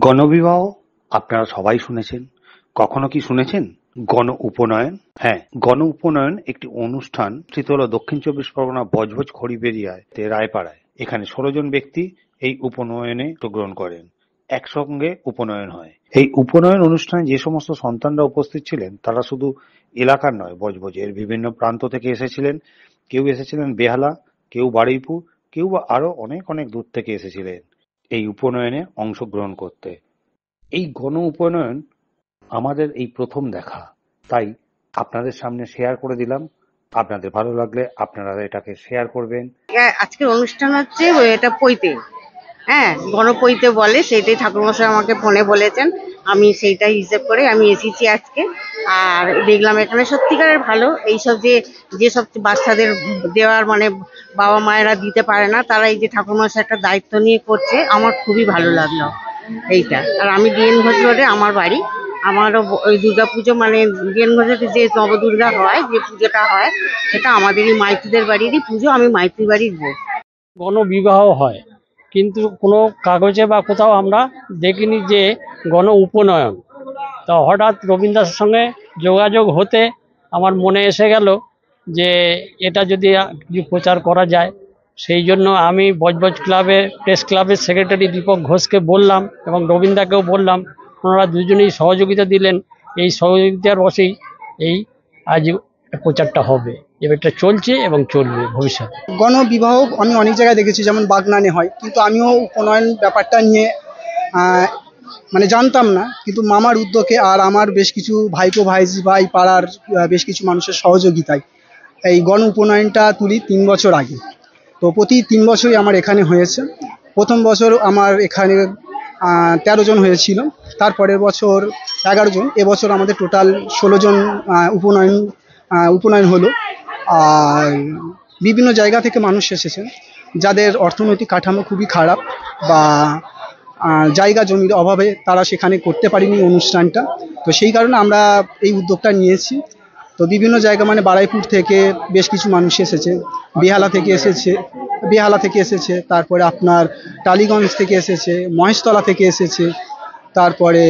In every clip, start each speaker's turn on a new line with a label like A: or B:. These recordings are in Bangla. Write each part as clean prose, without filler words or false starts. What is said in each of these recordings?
A: গণবিবাহ আপনারা সবাই শুনেছেন। কখনো কি শুনেছেন গণ উপনয়ন? হ্যাঁ, গণ উপনয়ন একটি অনুষ্ঠান অনুষ্ঠিত হলো দক্ষিণ চব্বিশ পরগনা বজবজ খড়িবেড়িয়ায় রায়পাড়ায়। এখানে 16 জন ব্যক্তি এই উপনয়নে অংশগ্রহণ করেন। একসঙ্গে উপনয়ন হয়। এই উপনয়ন অনুষ্ঠানে যে সমস্ত সন্তানরা উপস্থিত ছিলেন তারা শুধু এলাকার নয়, বজবজের বিভিন্ন প্রান্ত থেকে এসেছিলেন। কেউ এসেছিলেন বেহালা, কেউ বারুইপুর, কেউ বা আরো অনেক অনেক দূর থেকে এসেছিলেন এই উপনয়নে অংশগ্রহণ করতে। এই গণ উপনয়ন আমাদের এই প্রথম দেখা, তাই আপনাদের সামনে শেয়ার করে দিলাম। আপনাদের ভালো লাগলে আপনারা এটাকে শেয়ার করবেন।
B: আজকের অনুষ্ঠান হচ্ছে এটা পৈতে, হ্যাঁ, গণপৈতে বলে, সেইটাই ঠাকুরমশাই আমাকে ফোনে বলেছেন, আমি সেইটাই হিসেব করে আমি এসেছি আজকে। আর দেখলাম এখানে সত্যিকারের ভালো, এইসব যেসব বাচ্চাদের দেওয়ার মানে বাবা মায়েরা দিতে পারে না, তারা এই যে ঠাকুরমশাই একটা দায়িত্ব নিয়ে করছে, আমার খুবই ভালো লাগলো এইটা। আর আমি ডিএন ঘোষ রোডে আমার বাড়ি, আমারও ওই দুর্গাপুজো মানে ডিএন ঘোষের যে নবদুর্গা হয়, যে পুজোটা হয়, সেটা আমাদেরই মাইতিদের বাড়িরই পুজো, আমি মাইতির বাড়ির বউ।
C: গণবিবাহ হয়, কিন্তু কোনো কাগজে বা কোথাও আমরা দেখিনি যে গণ উপনয়ন। তো হঠাৎ রবীন্দ্র দাসের সঙ্গে যোগাযোগ হতে আমার মনে এসে গেল যে এটা যদি কিছু প্রচার করা যায়। সেই জন্য আমি বজবজ ক্লাবের প্রেস ক্লাবের সেক্রেটারি দীপক ঘোষকে বললাম এবং রবীন্দ্রকেও বললাম, ওনারা দুজনেই সহযোগিতা দিলেন। এই সহযোগিতার বশেই এই আজ প্রচারটা হবে, এবার এটা চলছে এবং চলবে ভবিষ্যতে।
D: গণবিবাহ আমি অনেক জায়গায় দেখেছি, যেমন বাগনানে হয়, কিন্তু আমিও উপনয়ন ব্যাপারটা নিয়ে মানে জানতাম না। কিন্তু মামার উদ্যোগে আর আমার বেশ কিছু ভাইপো ভাই পাড়ার বেশ কিছু মানুষের সহযোগিতায় এই গণ উপনয়নটা তুলি 3 বছর আগে। তো প্রতি 3 বছরই আমার এখানে হয়েছে। প্রথম বছর আমার এখানে 13 জন হয়েছিল, তারপরের বছর 11 জন, এবছর আমাদের টোটাল 16 জন উপনয়ন হলো। আর বিভিন্ন জায়গা থেকে মানুষ এসেছেন যাদের অর্থনৈতিক কাঠামো খুবই খারাপ বা জায়গা জমির অভাবে তারা সেখানে করতে পারেনি অনুষ্ঠানটা। তো সেই কারণে আমরা এই উদ্যোগটা নিয়েছি। তো বিভিন্ন জায়গা মানে বারুইপুর থেকে বেশ কিছু মানুষ এসেছে, বেহালা থেকে এসেছে, তারপরে আপনার টালিগঞ্জ থেকে এসেছে, মহেশতলা থেকে এসেছে, তারপরে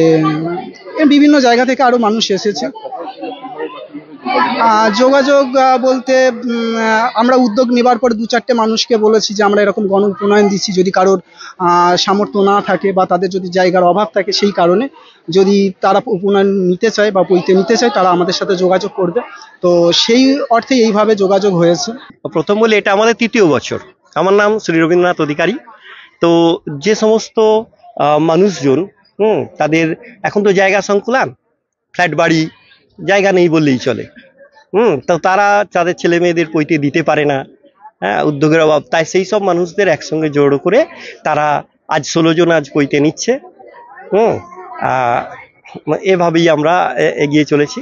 D: বিভিন্ন জায়গা থেকে আরও মানুষ এসেছে। যোগাযোগ বলতে আমরা উদ্যোগ নেবার পরে 2-4টে মানুষকে বলেছি যে আমরা এরকম গণ উপনয়ন দিচ্ছি, যদি কারোর সামর্থ্য না থাকে বা তাদের যদি জায়গার অভাব থাকে, সেই কারণে যদি তারা উপনয়ন নিতে চায় বা পৈতে নিতে চায়, তারা আমাদের সাথে যোগাযোগ করবে। তো সেই অর্থে এইভাবে যোগাযোগ হয়েছে।
E: প্রথম বলে এটা আমাদের 3য় বছর। আমার নাম শ্রী রবীন্দ্রনাথ অধিকারী। তো যে সমস্ত মানুষজন তাদের এখন তো জায়গা সংকুলান, ফ্ল্যাট বাড়ি, জায়গা নেই বললেই চলে। তো তারা তাদের ছেলে মেয়েদের পৈতে দিতে পারে না, হ্যাঁ, উদ্যোগের অভাব। তাই সেই সব মানুষদের একসঙ্গে জড়ো করে তারা আজ 16 জন আজ পৈতে নিচ্ছে। এভাবেই আমরা এগিয়ে চলেছি।